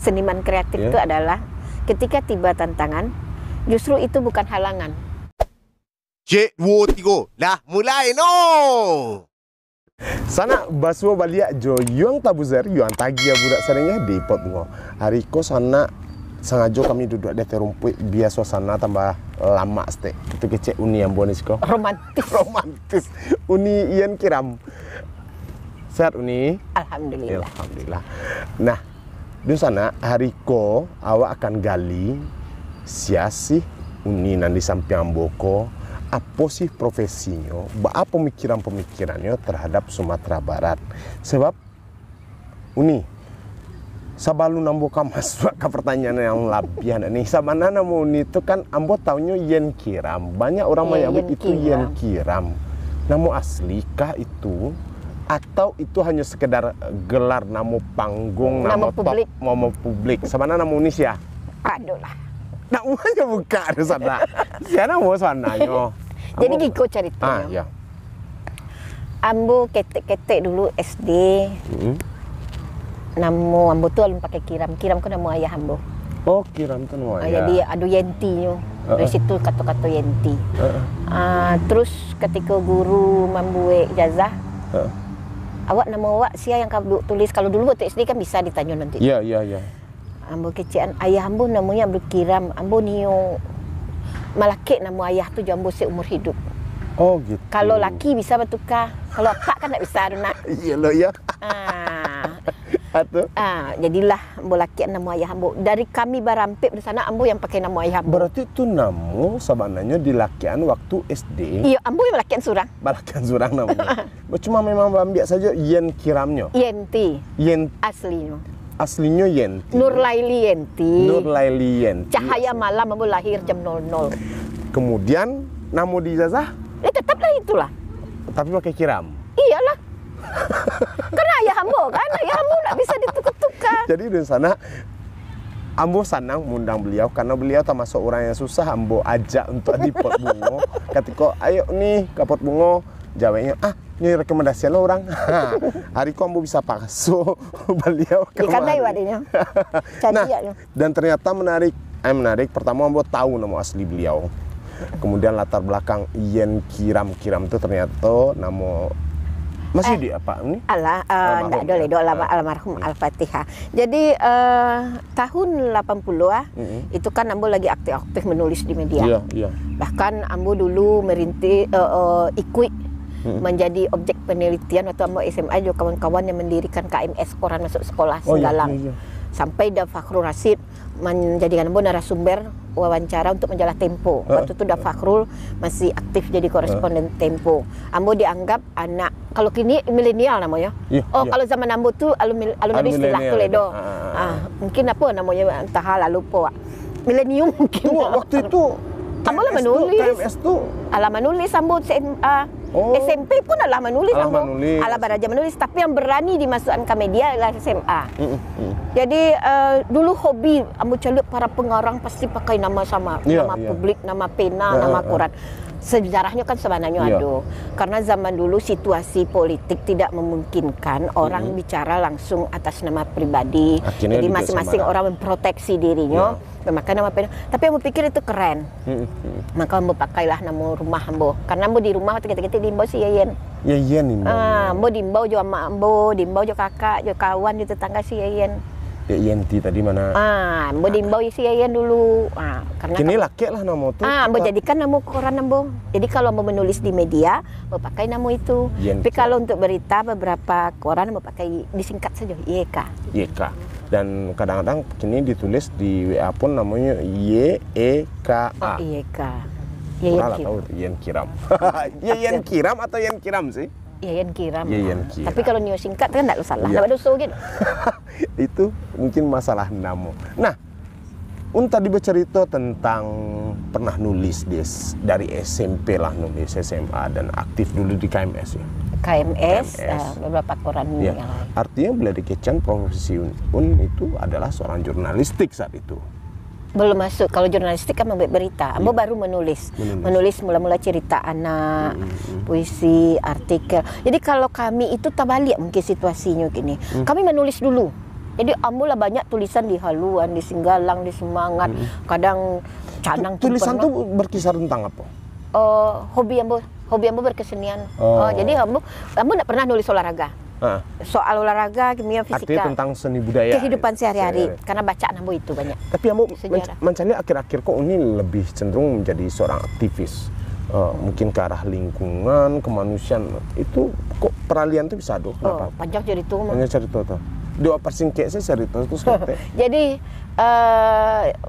seniman kreatif itu adalah ketika tiba tantangan, justru itu bukan halangan. Cik, 2, 3, dah mulai no. Sana basuh balik jo yuang tabuzer yuang tagia budak sananya di pot bungo. Hari ko sana sengaja kami duduk di terumput biar suasana tambah lama stek. Itu kecek uni yang bonis ko. Romantis. Romantis. Uni Ian Kiram. Sehat uni? Alhamdulillah. Alhamdulillah. Nah, di sana hari ko awak akan gali siasi uni nanti sampai amboko. Apa sih profesinya, apa pemikiran-pemikirannya terhadap Sumatera Barat. Sebab, Uni, sabalu nambo masuk ke pertanyaan yang labian nih. Sabana nama Uni itu kan ambo taunya Yen Kiram. Banyak orang menyebut itu Yen Kiram. Nama aslikah itu? Atau itu hanya sekedar gelar nama panggung, nama publik. Nama publik. Sabana nama Uni ya? Aduh lah. Nak aja buka di sana. Siapa mau sananya? Jadi giko ceritanya. Ya. Ambo ketek-ketek dulu SD. Namo ambo tuh alun pakai kiram. Kiram kan nama ayah ambo. Oh, kiram tuh nama ayah. Jadi adu yentinya. Dari situ kata-kata yenti. Terus ketika guru membuat ijazah, awak nama awak sia yang kau tulis. Kalau dulu waktu SD kan bisa ditanya nanti. Iya. Ambo kecian ayah ambo namanya Ambo Kiram. Ambo niyo malaki nama ayah tu jambo seumur hidup. Oh gitu. Kalau laki bisa bertukar. Kalau pak kan tak bisa nak. Iya lo ya. Jadilah ambo laki nama ayah ambo. Dari kami barampip di sana ambo yang pakai nama ayah ambo. Berarti itu namo sebenarnya dilakian waktu SD. Iya, ambo yang lakian surang. Balakian surang namanya. Cuma memang ambil saja Yen Kiramnya. Yenti. Yen aslinya. Aslinya Yenti. Nur Laili Yenti. Nur Laili Yenti. Cahaya malam ambo lahir jam 00. Kemudian namo di ijazah? Tetaplah itulah. Tapi pakai kiram. Iyalah. Karena ayah ambo kan, ayah ambo tak bisa ditukar-tukar. Jadi di sana ambo senang mengundang beliau karena beliau termasuk orang yang susah ambo ajak untuk di pot bungo. Ketika ayo nih ke pot bungo, jawabnya ini rekomendasi lo orang. Hari ko ambo bisa pakso beliau karena iwadinya. Nah, dan ternyata menarik. Pertama ambo tahu nama asli beliau. Kemudian latar belakang Yen Kiram itu ternyata nama masih di apa ini? Enggak boleh doa almarhum Al-Fatihah. Jadi tahun 80 itu kan ambo lagi aktif menulis di media. Iya. Bahkan ambo dulu merintis ikut menjadi objek penelitian waktu ambo SMA juga kawan-kawan yang mendirikan KMS Koran Masuk Sekolah Singgalang. Iya. Sampai Fakhrul Rasid menjadikan ambo narasumber wawancara untuk majalah Tempo. Waktu itu Fakhrul masih aktif jadi koresponden Tempo. Ambo dianggap anak, kalau kini milenial namanya. Kalau zaman ambo tuh alun istilah Toledo. Mungkin apa namanya entah lupa. Milenium mungkin. Waktu itu ambo lah menulis. KMS tuh Alah menulis ambo SMP pun alah menulis ambo. Alah beraja menulis, tapi yang berani dimasukkan ke media adalah SMA. Jadi dulu hobi ambo celup para pengarang pasti pakai nama sama, nama publik, nama pena, nama koran. Sejarahnya kan sebenarnya ada. Karena zaman dulu situasi politik tidak memungkinkan orang bicara langsung atas nama pribadi. Jadi masing-masing orang memproteksi dirinya memakai nama pena. Tapi ambo pikir itu keren. Maka ambo pakailah nama rumah ambo. Karena ambo di rumah waktu kita di Imbau si Yeyen. Yeyen ini. Ambo di Imbau jo sama ambo, di Imbau jo kakak, jo kawan, jo tetangga si Yeyen. Yenti tadi mana? Ambo di Imbau si Yeyen dulu. Karena kini laki lah nama itu. Ambo jadikan nama koran ambo. Jadi kalau ambo menulis di media, ambo pakai nama itu. Tapi kalau untuk berita beberapa koran ambo pakai disingkat saja YK. Dan kadang-kadang kini ditulis di WA pun namanya YEKA. YK. Yen Kiram. Yen Kiram atau Yen Kiram sih? Yen Kiram. Kiram. Tapi kalau nyo singkat kan enggak salah. Enggak ada gitu. Itu mungkin masalah nama. Nah, tadi bercerita tentang pernah nulis dari SMP lah, nulis SMA dan aktif dulu di KMS ya. KMS. Beberapa koran yang lain. Artinya bila dikecen profesi itu adalah seorang jurnalistik saat itu. Belum masuk. Kalau jurnalistik kan membuat berita. Ambo baru menulis mula-mula cerita anak, puisi, artikel. Jadi kalau kami itu terbalik mungkin situasinya gini. Kami menulis dulu. Jadi ambo lah banyak tulisan di haluan, di Singgalang, di Semangat, kadang Canang. Tulisan tuh berkisar tentang apa? Hobi ambo berkesenian. Jadi ambo enggak pernah nulis olahraga. Soal olahraga, kimia, fisika. Artinya tentang seni budaya. Kehidupan sehari-hari. Karena bacaan ambo itu banyak. Tapi ambo mencari akhir-akhir kok ini lebih cenderung menjadi seorang aktivis. Mungkin ke arah lingkungan, kemanusiaan. Itu kok peralihan tuh bisa aduh. Kenapa? Panjang cerita mah. Panjang cerita tuh. Dua persingkek sih cerita itu seperti. Jadi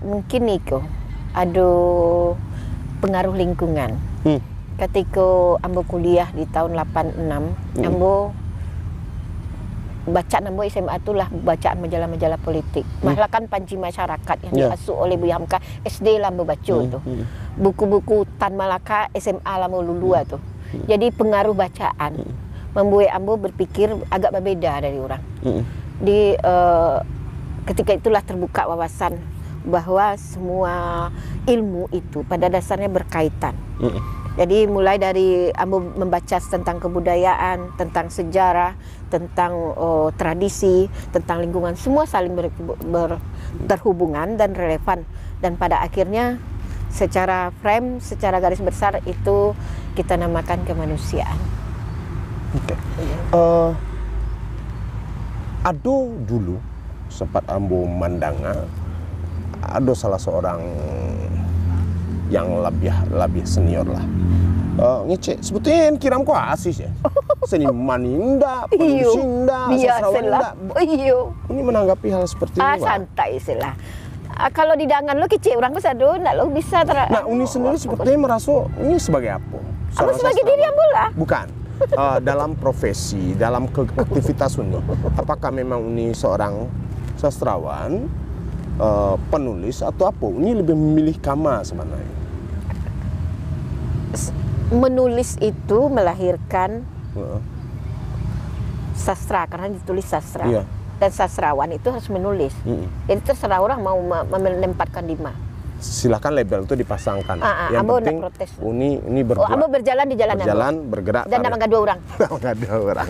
mungkin itu ada pengaruh lingkungan. Ketika ambo kuliah di tahun 86, ambo bacaan ambo SMA itulah bacaan majalah-majalah politik. Malah kan Panji Masyarakat yang diasuh oleh Bu Hamka SD lah ambo baca tuh. Buku-buku Tan Malaka SMA lah ambo lulua tuh. Jadi pengaruh bacaan membuat ambo berpikir agak berbeda dari orang. Di ketika itulah terbuka wawasan bahwa semua ilmu itu pada dasarnya berkaitan. Jadi mulai dari ambo membaca tentang kebudayaan, tentang sejarah, tentang tradisi, tentang lingkungan, semua saling terhubungan dan relevan. Dan pada akhirnya secara frame, secara garis besar itu kita namakan kemanusiaan. Ado dulu sempat ambo mandanga, ada salah seorang yang lebih senior lah. Ngecek sebetulnya kiram ko asis ya. Seniman indah, penulis indah, sastrawan indah. Ini menanggapi hal seperti ini. Santai sih lah. Kalau di dangan lo kecil orang besado, nak lo bisa. Nah, Uni sendiri sepertinya merasa ini sebagai apa? Aku sebagai diri yang bola. Bukan. Dalam profesi, dalam aktivitas Uni, apakah memang Uni seorang sastrawan, penulis atau apa? Uni lebih memilih kama sebenarnya. Menulis itu melahirkan sastra karena ditulis sastra. Dan sastrawan itu harus menulis. Jadi terserah orang mau menempatkan di mana. Silakan label itu dipasangkan. Yang Ambo penting ini berdua. Ambo berjalan di jalan bergerak. Dan nama dua orang. Nama dua orang.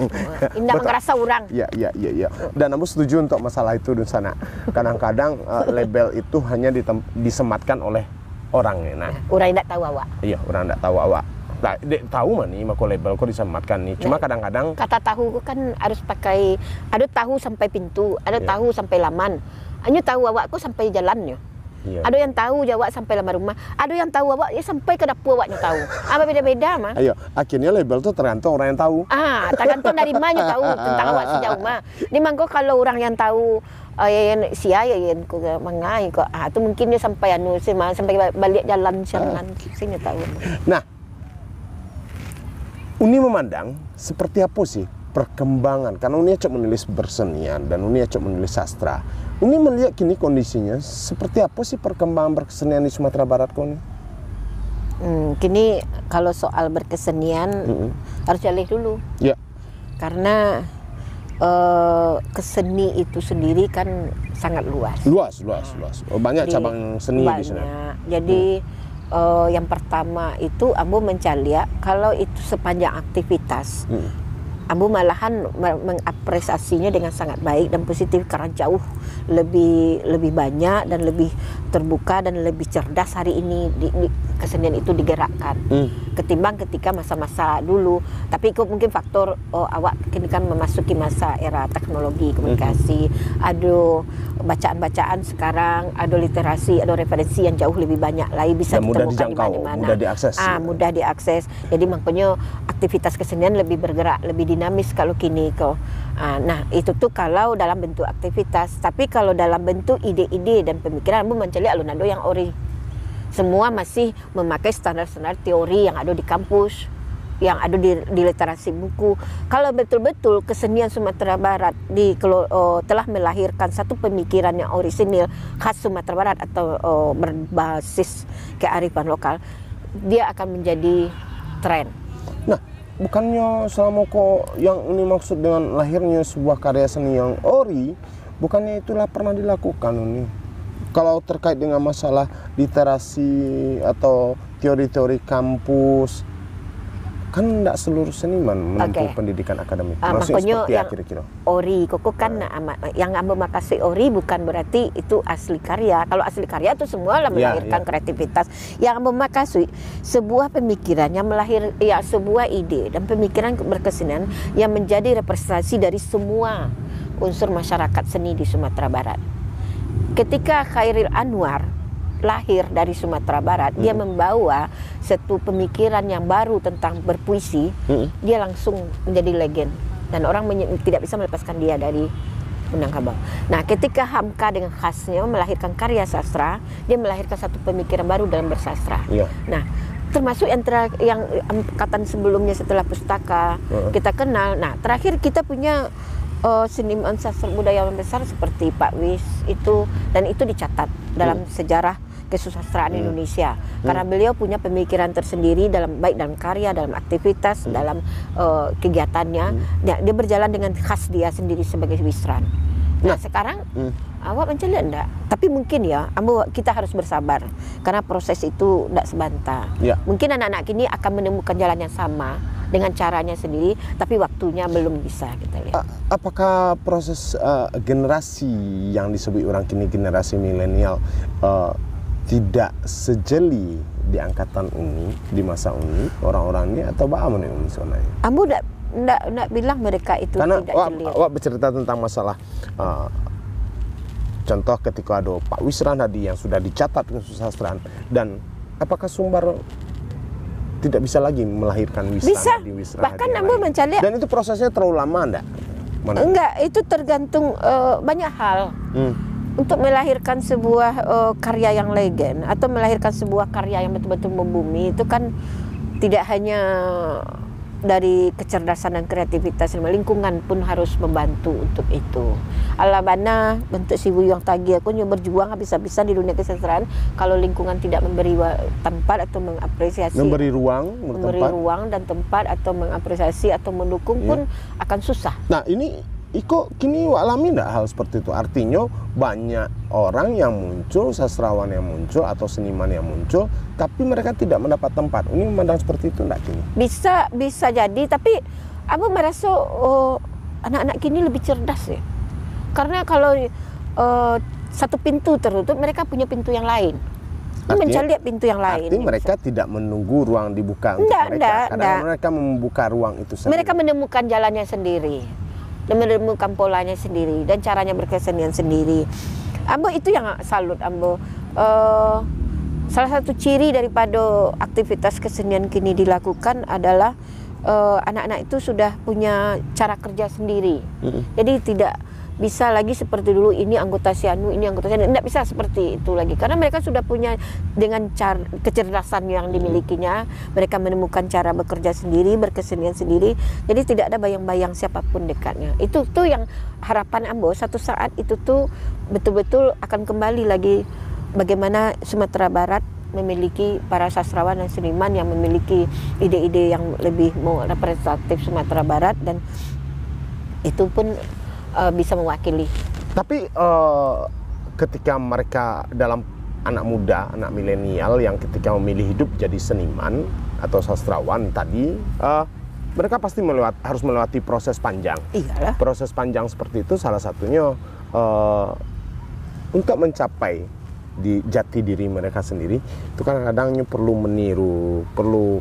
Indah ngerasa orang. Iya. Dan Ambo setuju untuk masalah itu di sana. Kadang-kadang label itu hanya disematkan oleh orang. Nah, orang tidak tahu awak. Iya, orang tidak tahu awak. Nah, tahu mah nih mako label kok disematkan nih. Cuma kadang-kadang kata tahu kan harus pakai, ada tahu sampai pintu, ada tahu sampai laman. Hanya tahu awakku sampai jalannya. Ada yang tahu Jawa sampai lamar rumah, ada yang tahu awak ya sampai ke dapur awaknya tahu. Apa beda-beda mah. Ayo, akhirnya label tuh tergantung orang yang tahu. Tergantung dari mana tahu tentang awak sejauh mah. Ini mangko kalau orang yang tahu yang kok mengai kok itu mungkin dia sampai sampai balik jalan sini tahu. Nah, Uni memandang seperti apa sih perkembangan, karena Uni acak menulis bersenian dan Uni acak menulis sastra. Uni melihat kini kondisinya seperti apa sih perkembangan berkesenian di Sumatera Barat kok nih? Kini kalau soal berkesenian harus jalih dulu. Ya. Karena keseni itu sendiri kan sangat luas. Luas. Banyak cabang seni di sana. Jadi yang pertama itu ambo mencari kalau itu sepanjang aktivitas. Ambo malahan mengapresiasinya dengan sangat baik dan positif karena jauh lebih banyak dan lebih terbuka dan lebih cerdas hari ini di kesenian itu digerakkan ketimbang ketika masa-masa dulu. Tapi itu mungkin faktor awak kini kan memasuki masa era teknologi komunikasi, ada bacaan-bacaan sekarang, ada literasi, ada referensi yang jauh lebih banyak lagi bisa ditemukan di mana-mana. Mudah diakses. Mudah diakses. Jadi makanya aktivitas kesenian lebih bergerak, lebih dinamis kalau kini kok. Nah, itu tuh kalau dalam bentuk aktivitas. Tapi kalau dalam bentuk ide-ide dan pemikiran, ambo mencari alun-alun yang ori. Semua masih memakai standar-standar teori yang ada di kampus, yang ada di literasi buku. Kalau betul-betul kesenian Sumatera Barat telah melahirkan satu pemikiran yang orisinil khas Sumatera Barat atau berbasis kearifan lokal, dia akan menjadi tren. Nah, bukannya selama kok yang ini maksud dengan lahirnya sebuah karya seni yang ori, bukannya itulah pernah dilakukan ini? Kalau terkait dengan masalah literasi atau teori-teori kampus, Kan tidak seluruh seniman menempuh pendidikan akademik. Maksudnya seperti yang kira-kira. Ori, koko kan yang ambo makasih ori bukan berarti itu asli karya. Kalau asli karya itu semua lah melahirkan kreativitas. Yang ambo makasih sebuah pemikiran yang sebuah ide dan pemikiran berkesenian yang menjadi representasi dari semua unsur masyarakat seni di Sumatera Barat. Ketika Khairil Anwar lahir dari Sumatera Barat, dia membawa satu pemikiran yang baru tentang berpuisi, dia langsung menjadi legend dan orang tidak bisa melepaskan dia dari Minangkabau. Nah, ketika Hamka dengan khasnya melahirkan karya sastra, dia melahirkan satu pemikiran baru dalam bersastra. Nah, termasuk yang angkatan sebelumnya setelah pustaka kita kenal. Nah, terakhir kita punya seniman sastra budayawan besar seperti Pak Wis itu, dan itu dicatat dalam sejarah kesusastraan Indonesia karena beliau punya pemikiran tersendiri baik dalam karya, dalam aktivitas, dalam kegiatannya. Dia berjalan dengan khas dia sendiri sebagai Wisran. Nah, sekarang awak mencari enggak? Tapi mungkin kita harus bersabar karena proses itu tidak sebantah. Mungkin anak-anak kini akan menemukan jalan yang sama dengan caranya sendiri, tapi waktunya belum bisa kita lihat. Apakah proses generasi yang disebut orang kini generasi milenial tidak sejeli di angkatan Uni, di masa Uni, orang-orang ini, atau bagaimana Uni sebenarnya? Ambo tidak bilang mereka itu karena tidak jeli. Awak bercerita tentang masalah contoh ketika ada Pak Wisran tadi yang sudah dicatat kesusastraan, dan apakah Sumbar tidak bisa lagi melahirkan Wisran di Wisran? Bahkan Ambo mencari. Dan itu prosesnya terlalu lama enggak? Enggak, itu tergantung banyak hal. Untuk melahirkan sebuah karya yang legend atau melahirkan sebuah karya yang betul-betul membumi, itu kan tidak hanya dari kecerdasan dan kreativitas, lingkungan pun harus membantu untuk itu. Alabana bentuk si Wuyong Tagi aku berjuang habis-habisan di dunia kesusastraan, kalau lingkungan tidak memberi tempat atau mengapresiasi, memberi ruang dan tempat atau mengapresiasi atau mendukung pun akan susah. Nah, ini Iko kini alami enggak hal seperti itu? Artinya banyak orang yang muncul, sastrawan yang muncul atau seniman yang muncul, tapi mereka tidak mendapat tempat. Ini memandang seperti itu enggak kini? Bisa jadi, tapi aku merasa anak-anak kini lebih cerdas ya. Karena kalau satu pintu tertutup, mereka punya pintu yang lain. Mencari pintu yang lain. Artinya mereka tidak menunggu ruang dibuka untuk mereka. Kadang mereka membuka ruang itu sendiri. Mereka menemukan jalannya sendiri. Dan menemukan polanya sendiri dan caranya berkesenian sendiri. Ambo itu yang salut Ambo. Salah satu ciri daripada aktivitas kesenian kini dilakukan adalah anak-anak itu sudah punya cara kerja sendiri. Jadi tidak bisa lagi seperti dulu ini anggota Sianu, ini anggota Sianu. Tidak bisa seperti itu lagi karena mereka sudah punya dengan cara kecerdasan yang dimilikinya, mereka menemukan cara bekerja sendiri, berkesenian sendiri. Jadi tidak ada bayang-bayang siapapun dekatnya. Itu tuh yang harapan Ambo, satu saat itu tuh betul-betul akan kembali lagi bagaimana Sumatera Barat memiliki para sastrawan dan seniman yang memiliki ide-ide yang lebih representatif Sumatera Barat, dan itu pun bisa mewakili. Tapi ketika mereka dalam anak muda, anak milenial yang ketika memilih hidup jadi seniman atau sastrawan tadi, mereka pasti harus melewati proses panjang. Iyalah. Proses panjang seperti itu salah satunya untuk mencapai di jati diri mereka sendiri, itu kadang-kadang perlu meniru, perlu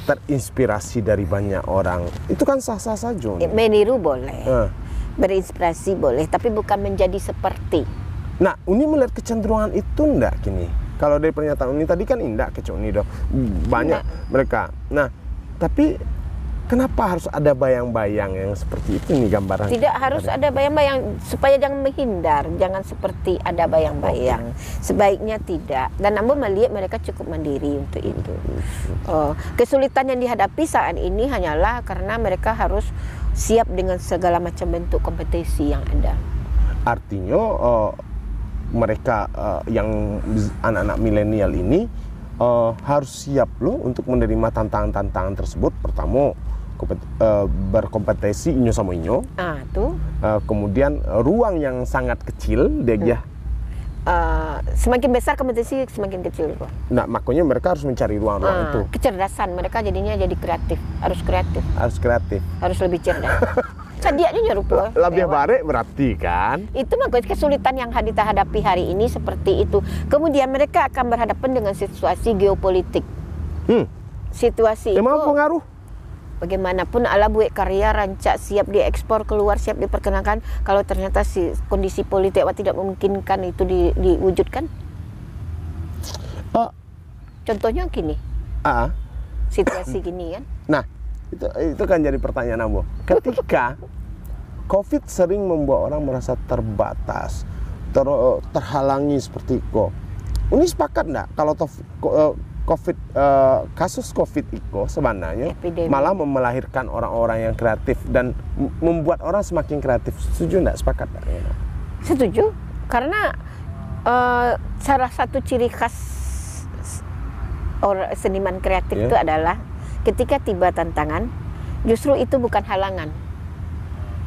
terinspirasi dari banyak orang. Itu kan sah-sah saja. Meniru boleh. Berinspirasi boleh, tapi bukan menjadi seperti. Nah, Uni melihat kecenderungan itu enggak kini? Kalau dari pernyataan Uni tadi kan indah Uni dong. Banyak mereka. Nah, tapi kenapa harus ada bayang-bayang yang seperti itu nih gambaran? Tidak harus ada bayang-bayang, supaya jangan menghindar, jangan seperti ada bayang-bayang. Sebaiknya tidak. Dan Ambo melihat mereka cukup mandiri untuk itu. Kesulitan yang dihadapi saat ini hanyalah karena mereka harus siap dengan segala macam bentuk kompetisi yang ada. Artinya mereka yang anak-anak milenial ini harus siap loh untuk menerima tantangan-tantangan tersebut. Pertama, berkompetisi inyo sama inyo. Tuh. Kemudian ruang yang sangat kecil dia semakin besar kompetisi semakin kecil ruang. Nah, makanya mereka harus mencari ruang-ruang itu. Kecerdasan mereka jadinya jadi kreatif, harus kreatif. Harus kreatif. Harus lebih cerdas. Cadiaknya nyerupa. Lebih baik berarti kan? Itu makanya kesulitan yang kita hadapi hari ini seperti itu. Kemudian mereka akan berhadapan dengan situasi geopolitik. Situasi itu memang pengaruh. Bagaimanapun ala buat karya rancak siap diekspor keluar siap diperkenalkan kalau ternyata kondisi politik tidak memungkinkan itu diwujudkan. Contohnya gini. Situasi gini kan. Nah, itu kan jadi pertanyaan Ambo. Ketika COVID sering membuat orang merasa terbatas, terhalangi seperti itu. Ini sepakat enggak kalau kasus COVID itu sebenarnya malah melahirkan orang-orang yang kreatif dan membuat orang semakin kreatif. Setuju enggak? Sepakat enggak? Setuju. Karena salah satu ciri khas seniman kreatif itu adalah ketika tiba tantangan, justru itu bukan halangan.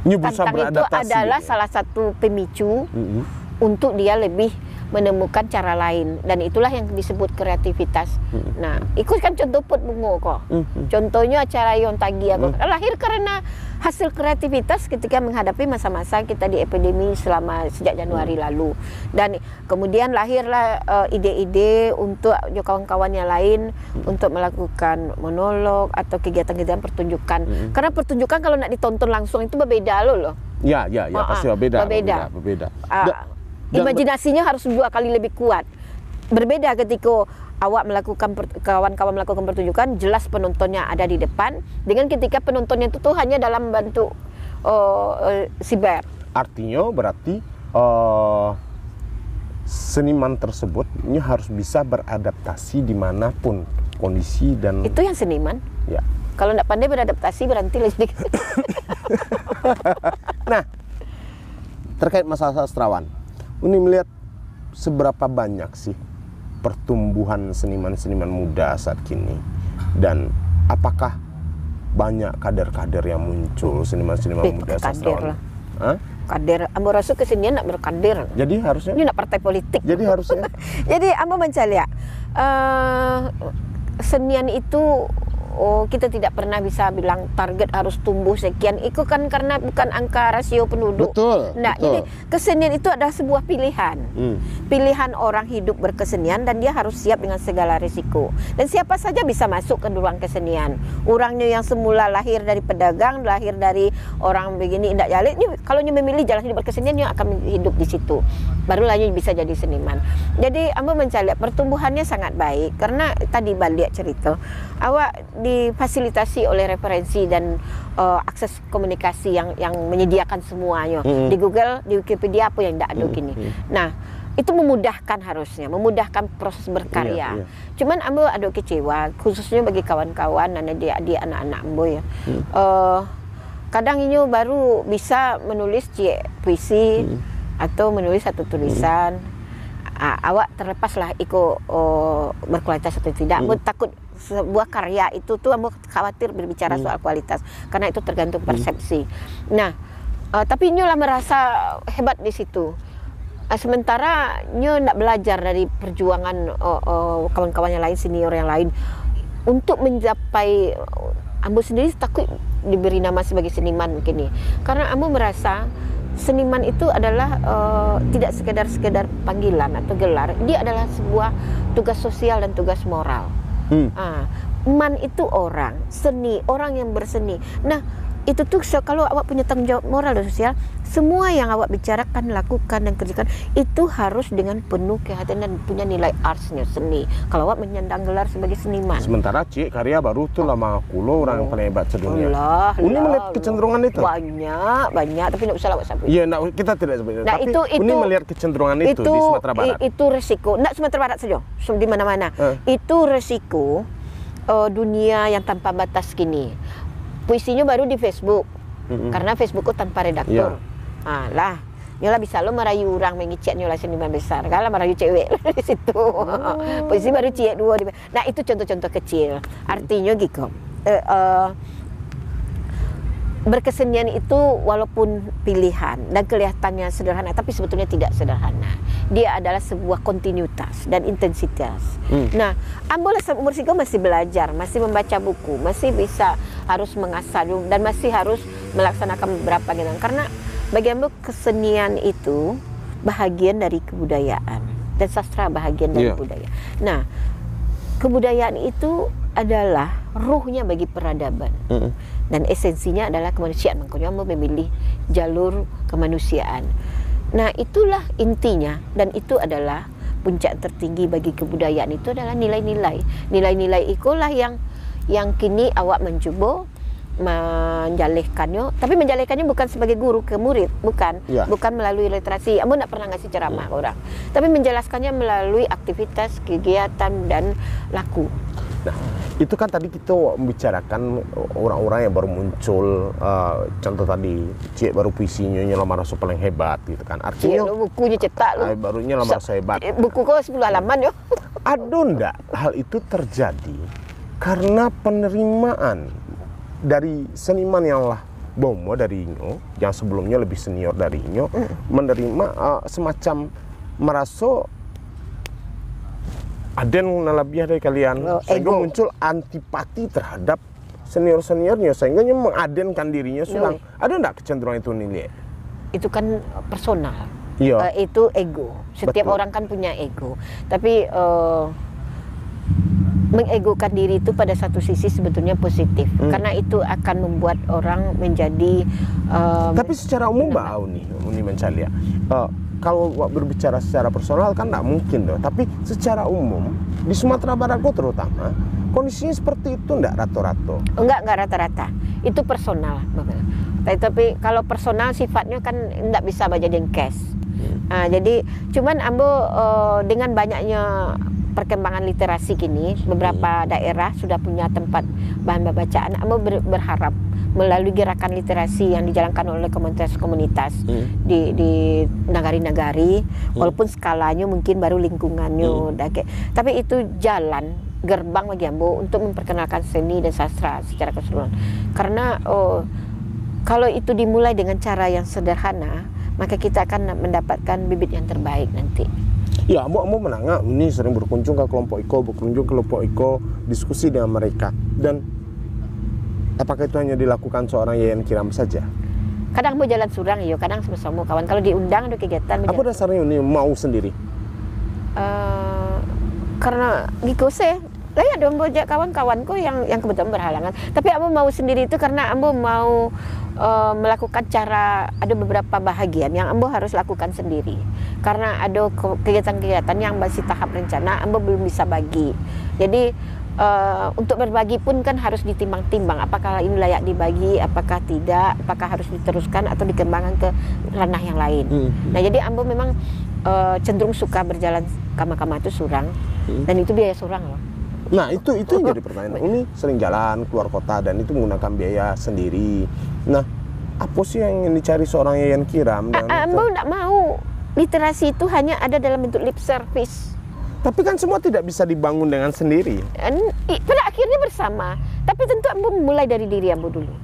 Tantangan itu adalah salah satu pemicu untuk dia lebih menemukan cara lain, dan itulah yang disebut kreativitas. Nah, ikut kan contoh put bungo kok. Contohnya acara Yon Tagi lahir karena hasil kreativitas ketika menghadapi masa-masa kita di epidemi sejak Januari lalu. Dan kemudian lahirlah ide-ide untuk kawan-kawannya lain untuk melakukan monolog atau kegiatan-kegiatan pertunjukan. Karena pertunjukan kalau nak ditonton langsung itu berbeda loh. Ya, pasti berbeda. Imajinasinya harus 2 kali lebih kuat. Berbeda ketika awak melakukan kawan-kawan melakukan pertunjukan, jelas penontonnya ada di depan, dengan ketika penontonnya itu tuh hanya dalam bentuk siber. Artinya berarti seniman tersebut ini harus bisa beradaptasi dimanapun kondisi dan itu yang seniman. Ya. Kalau tidak pandai beradaptasi berhenti lagi. Nah, terkait masalah sastrawan, Uni melihat seberapa banyak sih pertumbuhan seniman-seniman muda saat kini, dan apakah banyak kader-kader yang muncul seniman-seniman muda sastrawan? Kader, ambo rasa kesenian nak berkader. Jadi harusnya ini nak partai politik. Jadi harusnya. Jadi ambo mencari senian itu kita tidak pernah bisa bilang target harus tumbuh sekian. Itu kan karena bukan angka rasio penduduk. Betul. Nah, jadi kesenian itu adalah sebuah pilihan. Pilihan orang hidup berkesenian dan dia harus siap dengan segala risiko. Dan siapa saja bisa masuk ke ruang kesenian. Orangnya yang semula lahir dari pedagang, lahir dari orang begini indak jalik, kalau dia memilih jalan hidup berkesenian, dia akan hidup di situ. Barulah dia bisa jadi seniman. Jadi ambo mencari pertumbuhannya sangat baik karena tadi balik cerita. Awak difasilitasi oleh referensi dan akses komunikasi yang menyediakan semuanya. Di Google, di Wikipedia apa yang tidak ada kini. Nah, itu memudahkan harusnya, memudahkan proses berkarya. Cuman ambo ada kecewa, khususnya bagi kawan-kawan dan adik-adik anak-anak ambo ya. Kadang ini baru bisa menulis puisi atau menulis satu tulisan. Awak terlepaslah ikut berkualitas atau tidak. Ambo takut sebuah karya itu tuh ambo khawatir berbicara soal kualitas karena itu tergantung persepsi. Nah, tapi nyolah merasa hebat di situ. Sementara nyo nak belajar dari perjuangan kawan-kawan yang lain, senior yang lain untuk mencapai. Ambo sendiri takut diberi nama sebagai seniman mungkin nih. Karena ambo merasa seniman itu adalah tidak sekedar panggilan atau gelar. Dia adalah sebuah tugas sosial dan tugas moral. Man itu orang, seni, orang yang berseni. Nah, itu tuh kalau awak punya tanggung jawab moral dan sosial, semua yang awak bicarakan, lakukan dan kerjakan itu harus dengan penuh kehatian dan punya nilai artsnya, seni. Kalau awak menyandang gelar sebagai seniman. Sementara Cik karya baru tuh lama kulo orang yang paling hebat sedunia. Uni melihat kecenderungan itu. Banyak, tapi tidak usah awak sampai. Iya, kita tidak sebut. Nah, tapi itu Uni melihat kecenderungan itu di Sumatera Barat. Itu resiko. Tidak Sumatera Barat saja, di mana-mana. Itu resiko dunia yang tanpa batas kini. Puisinya baru di Facebook, karena Facebook itu tanpa redaktur. Nyola bisa lo merayu orang mengicet nyola seniman besar, kalau merayu cewek di situ. Puisi baru cek 2. Nah, itu contoh-contoh kecil. Artinya gitu. berkesenian itu walaupun pilihan dan kelihatannya sederhana, tapi sebetulnya tidak sederhana. Dia adalah sebuah kontinuitas dan intensitas. Nah, ambo umur Sigo masih belajar, masih membaca buku, masih bisa harus mengasah dan masih harus melaksanakan beberapa gitu. Karena bagi ambo kesenian itu bahagian dari kebudayaan dan sastra bahagian dari budaya. Nah, kebudayaan itu adalah ruhnya bagi peradaban dan esensinya adalah kemanusiaan. Makanya mau memilih jalur kemanusiaan. Nah, itulah intinya dan itu adalah puncak tertinggi bagi kebudayaan. Itu adalah nilai-nilai. Nilai-nilai itulah yang kini awak mencoba menjalihkannya, tapi menjalihkannya bukan sebagai guru ke murid, bukan melalui literasi. Ambo tidak pernah ngasih ceramah orang, tapi menjelaskannya melalui aktivitas, kegiatan dan laku. Nah, itu kan tadi kita membicarakan orang-orang yang baru muncul, contoh tadi Cik baru puisinya Nyelamar Raso paling hebat gitu kan. Artinya bukunya cetak lu. Baru Nyelamar Raso hebat. Buku kau 10 halaman yo. Aduh ndak, hal itu terjadi karena penerimaan dari seniman yang lah Bomo dari Inyo, yang sebelumnya lebih senior dari Inyo, menerima semacam merasa ada yang lebih dari kalian, sehingga muncul antipati terhadap senior-seniornya, sehingga mengadenkan dirinya sulang. Ada enggak kecenderungan itu nilai? Itu kan personal. Iya. Itu ego. Setiap orang kan punya ego. Tapi mengegokan diri itu pada satu sisi sebetulnya positif, karena itu akan membuat orang menjadi. Tapi secara umum Mbak Uni Mencali ya. Kalau berbicara secara personal kan tidak mungkin dong. Tapi secara umum di Sumatera Barat terutama kondisinya seperti itu enggak rata-rata? Enggak rata-rata. Itu personal. Tapi kalau personal sifatnya kan enggak bisa jadi cash. Jadi cuman ambo dengan banyaknya perkembangan literasi kini, beberapa daerah sudah punya tempat bahan bacaan. Ambo berharap melalui gerakan literasi yang dijalankan oleh komunitas-komunitas di nagari-nagari, walaupun skalanya mungkin baru lingkungannya, tapi itu jalan gerbang bagi ambo untuk memperkenalkan seni dan sastra secara keseluruhan. Karena kalau itu dimulai dengan cara yang sederhana, maka kita akan mendapatkan bibit yang terbaik nanti. Ya, ambo menangga ini sering berkunjung ke kelompok Iko, diskusi dengan mereka. Dan apakah itu hanya dilakukan seorang Yayan Kiram saja? Kadang mau jalan surang, yo. Kadang sama-sama kawan. Kalau diundang ada kegiatan. Apa dasarnya ini mau sendiri? Karena gikose, lah ya dong bojak kawan-kawanku yang kebetulan berhalangan. Tapi ambo mau sendiri itu karena ambo mau melakukan ada beberapa bahagian yang ambo harus lakukan sendiri. Karena ada kegiatan-kegiatan yang masih tahap rencana, ambo belum bisa bagi. Jadi untuk berbagi pun kan harus ditimbang-timbang apakah ini layak dibagi, apakah tidak, apakah harus diteruskan atau dikembangkan ke ranah yang lain. Nah, jadi ambo memang cenderung suka berjalan kama-kama itu surang, dan itu biaya surang loh. Nah, itu yang jadi pertanyaan. Ini sering jalan keluar kota dan itu menggunakan biaya sendiri. Nah, apa sih yang dicari seorang Yayan Kiram? Ambo tidak mau literasi itu hanya ada dalam bentuk lip service. Tapi kan semua tidak bisa dibangun dengan sendiri. Pada akhirnya bersama. Tapi tentu ambo memulai dari diri ambo dulu.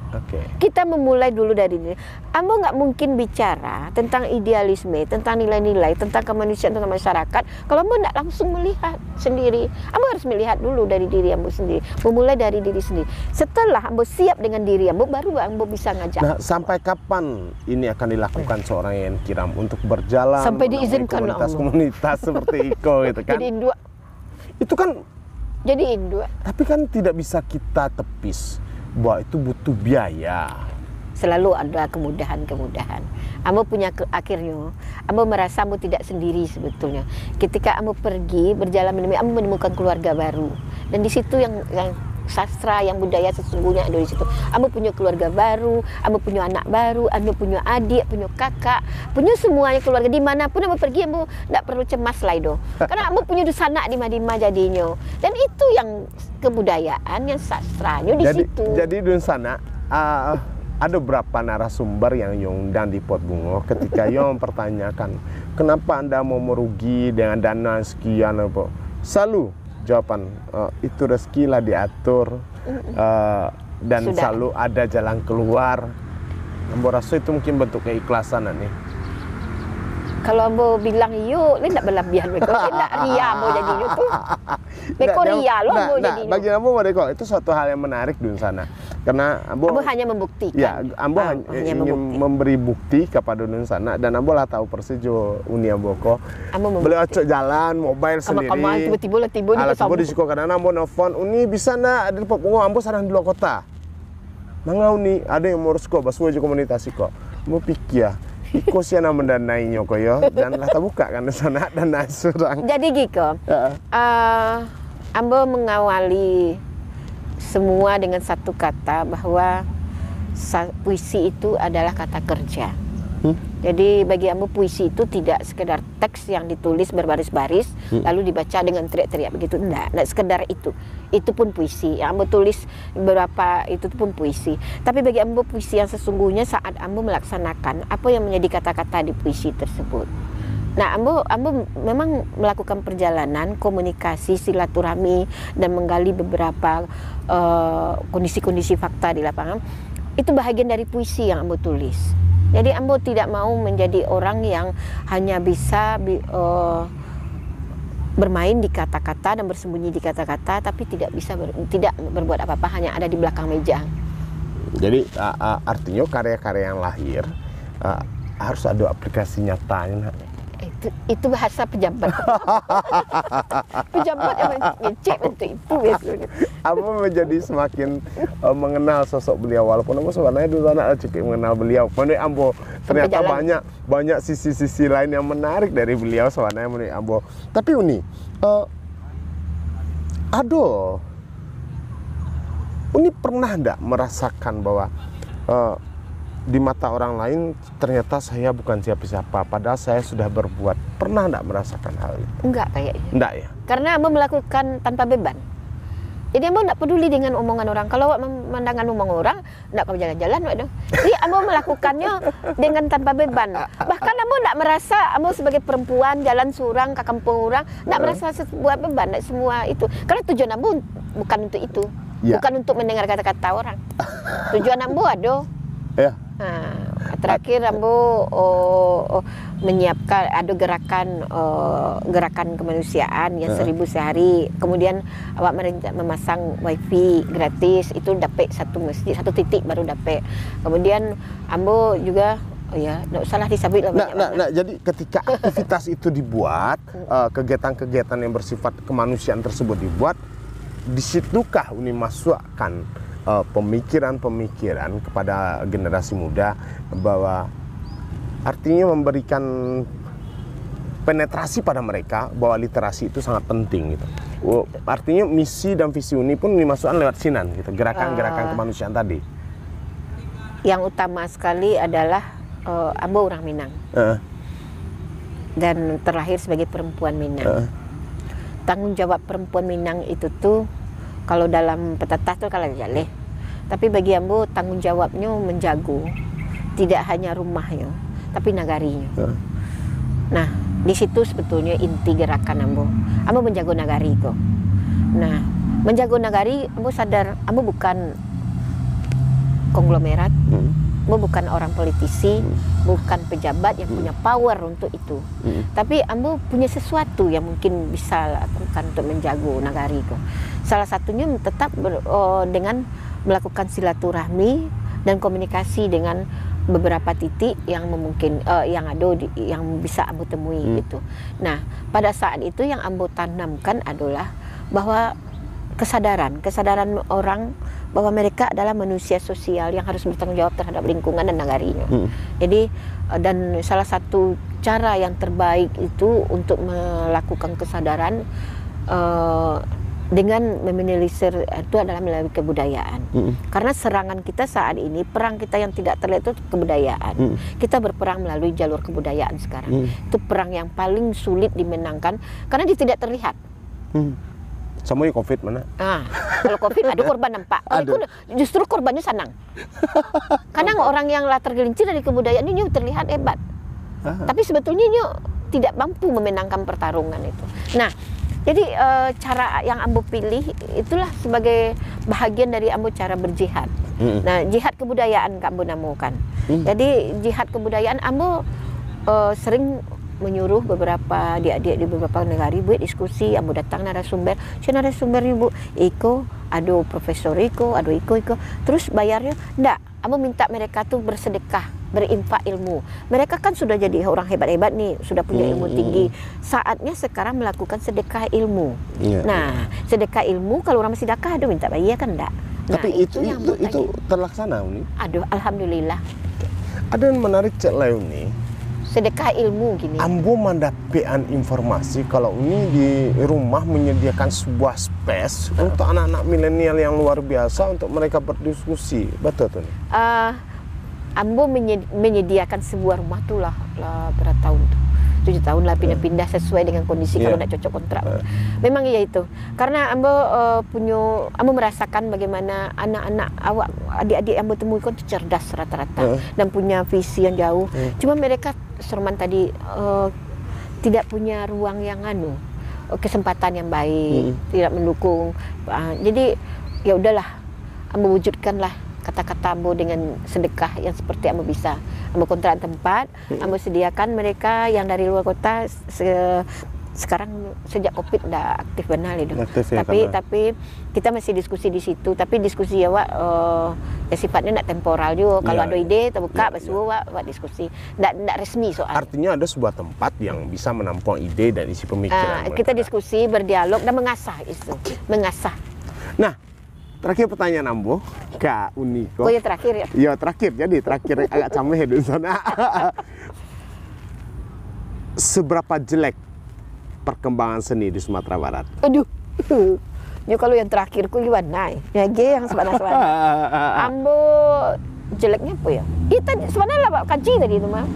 Kita memulai dulu dari diri. Ambo nggak mungkin bicara tentang idealisme, tentang nilai-nilai, tentang kemanusiaan, tentang masyarakat kalau ambo nggak langsung melihat sendiri. Ambo harus melihat dulu dari diri ambo sendiri. Memulai dari diri sendiri. Setelah ambo siap dengan diri ambo, baru ambo bisa ngajak. Nah, sampai kapan ini akan dilakukan seorang Yayan Kiram untuk berjalan sampai diizinkan komunitas-komunitas seperti Iko gitu kan? Jadi indua. Itu kan jadi indua. Tapi kan tidak bisa kita tepis bahwa itu butuh biaya. Selalu ada kemudahan-kemudahan. Ambo punya akhirnya, ambo merasa ambo tidak sendiri sebetulnya. Ketika ambo pergi berjalan ambo menemukan keluarga baru. Dan di situ yang sastra, yang budaya sesungguhnya ada di situ. Ambo punya keluarga baru, ambo punya anak baru, ambo punya adik, punya kakak, punya semuanya keluarga. Dimanapun ambo pergi, ambo tidak perlu cemas lah itu. Karena ambo punya dusanak di Madima jadinya. Dan itu yang kebudayaan, yang sastranya di situ. Jadi dusanak, ada berapa narasumber yang undang di Pot Bungo ketika yang mempertanyakan kenapa Anda mau merugi dengan dana sekian apa? Selalu jawaban itu rezeki lah diatur dan sudah. Selalu ada jalan keluar. Ambo rasa itu mungkin bentuk keikhlasan nih. Kalau Ambo bilang yuk, ini tak berlebihan mereka. Tidak ria Ambo jadi itu. Mereka ria loh Ambo jadi. Bagi Ambo mereka itu suatu hal yang menarik di sana. Karena Ambo hanya membuktikan. Ya, Ambo hanya ingin memberi bukti kepada dunia sana, dan Ambo lah tahu persis jo Uni Ambo ko. Beliau cok jalan mobile sendiri. Tiba-tiba di situ karena Ambo nelfon, Uni bisa nak ada Papua, Ambo sarang di luar kota. Mangga Uni ada yang mau ko basua jo komunitas ko. Ambo pikir ya. Iko siapa mendanainya kok yo, dan lah buka kan di sana dan surang. Jadi Giko, Ambo mengawali semua dengan satu kata bahwa puisi itu adalah kata kerja. Jadi bagi Ambo puisi itu tidak sekedar teks yang ditulis berbaris-baris lalu dibaca dengan teriak-teriak begitu, enggak sekedar itu. Itu pun puisi. Yang Ambo tulis beberapa itu pun puisi. Tapi bagi Ambo puisi yang sesungguhnya saat Ambo melaksanakan apa yang menjadi kata-kata di puisi tersebut. Nah, Ambo memang melakukan perjalanan komunikasi silaturahmi dan menggali beberapa kondisi-kondisi fakta di lapangan. Itu bahagian dari puisi yang Ambo tulis. Jadi Ambo tidak mau menjadi orang yang hanya bisa bermain di kata-kata dan bersembunyi di kata-kata, tapi tidak bisa tidak berbuat apa-apa, hanya ada di belakang meja. Jadi artinya karya-karya yang lahir harus ada aplikasi nyatanya. Itu bahasa pejabat. Pejabat yang ngecek untuk itu biasanya. Ambo menjadi semakin mengenal sosok beliau, walaupun Ambo sebenarnya dulu anak cukup mengenal beliau. Menurut Ambo ternyata banyak sisi-sisi lain yang menarik dari beliau sebenarnya menurut Ambo. Tapi Uni, Uni pernah enggak merasakan bahwa di mata orang lain ternyata saya bukan siapa-siapa, padahal saya sudah berbuat. Pernah enggak merasakan hal itu? Enggak kayaknya. Enggak ya? Karena Ambo melakukan tanpa beban. Jadi Ambo enggak peduli dengan omongan orang. Kalau memandangan omong orang, enggak kau jalan-jalan dong. Jadi Ambo melakukannya dengan tanpa beban. Bahkan Ambo enggak merasa Ambo sebagai perempuan jalan surang ke kampung orang, enggak merasa sebuah beban, enggak semua itu. Karena tujuan Ambo bukan untuk itu. Ya. Bukan untuk mendengar kata-kata orang. Tujuan Ambo ada. Ya. Nah, terakhir Ambo menyiapkan ada gerakan kemanusiaan yang 1000 sehari. Kemudian awak memasang wifi gratis, itu dapat satu masjid, satu titik baru dapat. Kemudian Ambo juga nggak usahlah disabit lah. Nah, jadi ketika aktivitas itu dibuat, kegiatan-kegiatan yang bersifat kemanusiaan tersebut dibuat, disitukah Uni masukkan pemikiran-pemikiran kepada generasi muda bahwa artinya memberikan penetrasi pada mereka bahwa literasi itu sangat penting gitu. Artinya misi dan visi Uni pun dimasukkan lewat sinan gitu, gerakan-gerakan kemanusiaan tadi. Yang utama sekali adalah Ambo orang Minang. Dan terlahir sebagai perempuan Minang. Tanggung jawab perempuan Minang itu tuh kalau dalam petatah tuh kalau jaleh. Tapi bagi Ambo tanggung jawabnya menjago tidak hanya rumahnya, tapi nagarinya. Nah, di situ sebetulnya inti gerakan Ambo. Ambo menjago nagari kok. Nah, menjago nagari, Ambo sadar Ambo bukan konglomerat, Ambo bukan orang politisi, bukan pejabat yang punya power untuk itu. Tapi Ambo punya sesuatu yang mungkin bisa lakukan untuk menjago nagari kok. Salah satunya tetap dengan melakukan silaturahmi dan komunikasi dengan beberapa titik yang memungkin yang ada yang bisa Ambo temui gitu. Nah, pada saat itu yang Ambo tanamkan adalah bahwa kesadaran orang bahwa mereka adalah manusia sosial yang harus bertanggung jawab terhadap lingkungan dan nagarinya. Jadi dan salah satu cara yang terbaik itu untuk melakukan kesadaran dengan meminimalisir itu adalah melalui kebudayaan. Karena serangan kita saat ini, perang kita yang tidak terlihat itu kebudayaan. Kita berperang melalui jalur kebudayaan sekarang. Itu perang yang paling sulit dimenangkan karena dia tidak terlihat. Semuanya COVID mana? Kalau COVID ada korban nampak. Kalau justru korbannya senang. Kadang orang yang lah tergelincir dari kebudayaan ini terlihat hebat. Tapi sebetulnya ini tidak mampu memenangkan pertarungan itu. Nah, jadi cara yang Ambo pilih itulah sebagai bahagian dari Ambo cara berjihad. Nah, jihad kebudayaan Ambo namakan. Jadi jihad kebudayaan ambo sering menyuruh beberapa adik-adik di beberapa negara buat diskusi, ambo datang narasumber. Saya narasumber ibu, Iko, ada profesor Iko, ada Iko. Terus bayarnya ndak. Ambo minta mereka tuh bersedekah, berinfak ilmu. Mereka kan sudah jadi orang hebat-hebat nih, sudah punya ilmu tinggi. Saatnya sekarang melakukan sedekah ilmu. Nah, sedekah ilmu kalau orang masih sedekah, aduh minta bayar kan ndak. Tapi nah, itu terlaksana Uni. Aduh, alhamdulillah. Ada yang menarik cek lah Uni. Sedekah ilmu gini. Ambo mendapatkan informasi kalau Uni di rumah menyediakan sebuah space untuk anak-anak milenial yang luar biasa untuk mereka berdiskusi. Betul tuh? Ambo menyediakan sebuah rumah tuh lah berapa tahun tuh. 7 tahun lah pindah-pindah sesuai dengan kondisi kalau tidak cocok kontrak. Memang iya itu. Karena Ambo Ambo merasakan bagaimana anak-anak awak adik-adik Ambo temui kan cerdas rata-rata dan punya visi yang jauh. Cuma mereka Serman tadi tidak punya ruang yang kesempatan yang baik, tidak mendukung. Jadi ya udahlah, Ambo wujudkanlah kata-kata Ambo dengan sedekah yang seperti Ambo bisa. Ambo kontrak tempat, Ambo sediakan mereka yang dari luar kota. Sekarang sejak Covid udah aktif benar itu. Tapi kita masih diskusi di situ. Tapi diskusi ya Wak, ya sifatnya tidak temporal juga. Kalau ada ide terbuka, Wak diskusi. Tidak resmi soal. Artinya ada sebuah tempat yang bisa menampung ide dan isi pemikiran. Kita diskusi, berdialog dan mengasah itu. Mengasah. Nah, terakhir pertanyaan Ambo Kak Uniko. Oh ya terakhir ya? Iya terakhir, jadi terakhir agak cameh di sana. Seberapa jelek perkembangan seni di Sumatera Barat? Aduh, ya kalau yang terakhir ku gimana? Ya yang sebenarnya. Ambo jeleknya apa ya? Itu sebenarnya lah Pak Kaji tadi itu mah.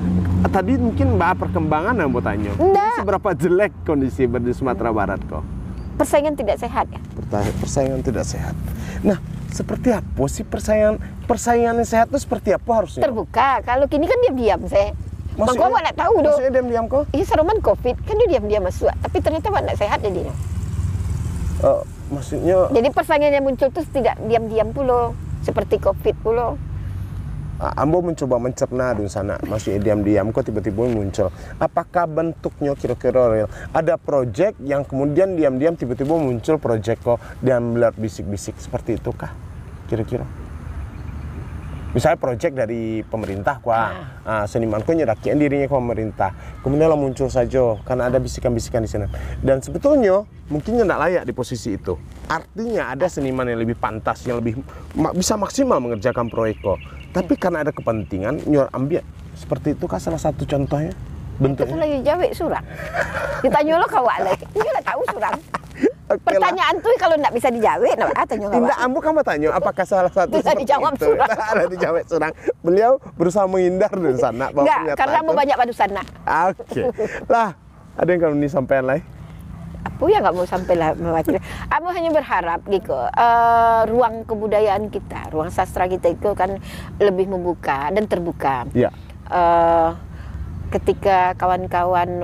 Tadi mungkin perkembangan Ambo tanya. Seberapa jelek kondisi di Sumatera Barat kok? Persaingan tidak sehat ya? Persaingan tidak sehat. Nah, seperti apa sih persaingan yang sehat itu seperti apa harusnya? Terbuka. Kalau kini kan diam-diam saya. Bang Kau nak tahu dong. Maksudnya diam-diam kok? Iya seruman Covid kan dia diam-diam masuk. Tapi ternyata tidak sehat jadinya. Maksudnya? Jadi persaingan yang muncul itu tidak diam-diam pula. Seperti Covid pula. Ambo mencoba mencerna di sana. Maksudnya diam-diam kok tiba-tiba muncul. Apakah bentuknya kira-kira real? Ada proyek yang kemudian diam-diam tiba-tiba muncul proyek kok dan melihat bisik-bisik seperti itu kah? Kira-kira? Misalnya proyek dari pemerintah seniman kok nyerakin dirinya ke pemerintah. Kemudian lah muncul saja karena ada bisikan-bisikan di sana. Dan sebetulnya mungkin tidak layak di posisi itu. Artinya ada seniman yang lebih pantas, yang lebih bisa maksimal mengerjakan proyek kok. Tapi karena ada kepentingan nyor ambil seperti itu kah salah satu contohnya? Bentuknya. Itu lagi jawab surang. Ditanya lo kawak lagi. Ini nggak tahu surang. Pertanyaan tuh kalau nggak bisa dijawab, tanya kawak. Tidak, Ambo kan bertanya apakah salah satu bisa dijawab itu? surang. Ada dijawab surang. Beliau berusaha menghindar dari sana. Enggak, karena mau banyak pada sana. Oke. Lah, ada yang kalau ini sampean lain? Aku ya nggak mau sampai lah mewakili. Aku hanya berharap gitu, ruang kebudayaan kita, ruang sastra kita itu kan lebih membuka dan terbuka. Iya. Ketika kawan-kawan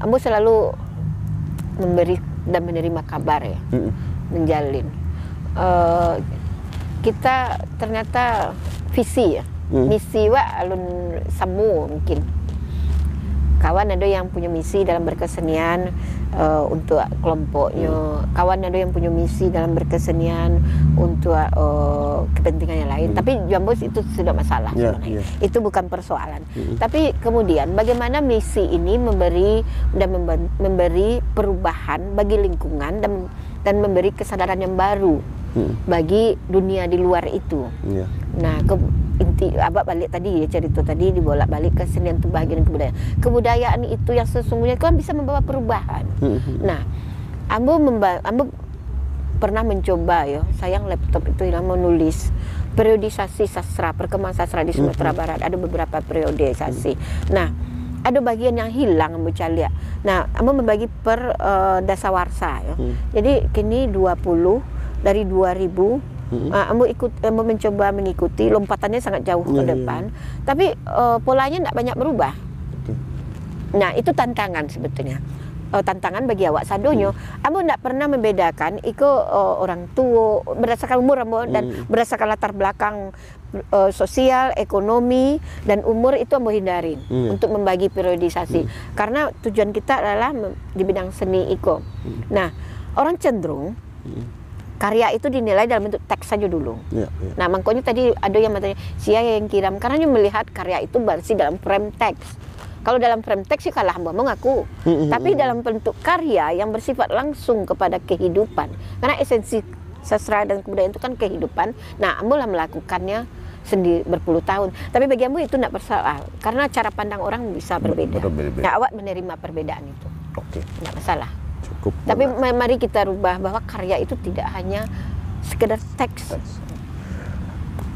Ambo selalu memberi dan menerima kabar ya, menjalin. Kita ternyata visi ya, misi alun samu mungkin. Kawan ada yang punya misi dalam berkesenian untuk kelompoknya. Kawan ada yang punya misi dalam berkesenian untuk kepentingan yang lain. Tapi Jambos itu sudah masalah sebenarnya. Itu bukan persoalan. Tapi kemudian bagaimana misi ini memberi perubahan bagi lingkungan dan memberi kesadaran yang baru bagi dunia di luar itu. Nah, inti abang balik tadi ya cerita tadi dibolak-balik kesenian itu bagian kebudayaan. Kebudayaan itu yang sesungguhnya kan bisa membawa perubahan. Nah, Ambo pernah mencoba ya, sayang laptop itu hilang, menulis periodisasi sastra, perkembangan sastra di Sumatera Barat. Ada beberapa periodisasi. Nah, ada bagian yang hilang Ambo lihat. Nah, Ambo membagi per dasawarsa ya. Jadi kini 20 dari 2000 Ambo mencoba mengikuti, lompatannya sangat jauh ke depan, tapi polanya tidak banyak berubah. Nah, itu tantangan sebetulnya. tantangan bagi awak sadonyo. Ambo ndak pernah membedakan iko orang tua berdasarkan umur ambo dan berdasarkan latar belakang sosial, ekonomi dan umur itu ambo hindarin untuk membagi periodisasi. Karena tujuan kita adalah di bidang seni iko. Nah, orang cenderung karya itu dinilai dalam bentuk teks saja dulu. Nah, makanya tadi ada yang matanya sia yang kirim karena dia melihat karya itu bersih dalam frame teks. Kalau dalam frame teks sih kalah mbak mengaku. Tapi dalam bentuk karya yang bersifat langsung kepada kehidupan. Karena esensi sastra dan kebudayaan itu kan kehidupan. Nah, ambo lah melakukannya sendiri berpuluh tahun. Tapi bagi ambo itu tidak bersalah. Karena cara pandang orang bisa berbeda. Nah, awak menerima perbedaan itu. Oke. Tidak masalah. Cukup. Tapi mari kita rubah bahwa karya itu tidak hanya sekedar teks.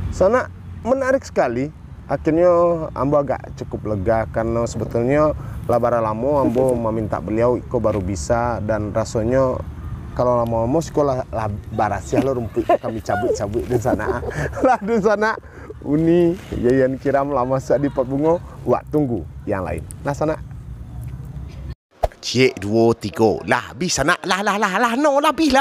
Sana menarik sekali. Akhirnya ambo agak cukup lega karena sebetulnya labara lamo ambo meminta beliau iko baru bisa dan rasanya kalau lama-lama sekolah labara sih lo rumput kami cabut-cabut di sana. Lah di sana Uni Yayan Kiram lama di Pak Bungo wak tunggu yang lain. Nah sana Cik 2 3 lah habis sana lah no lebih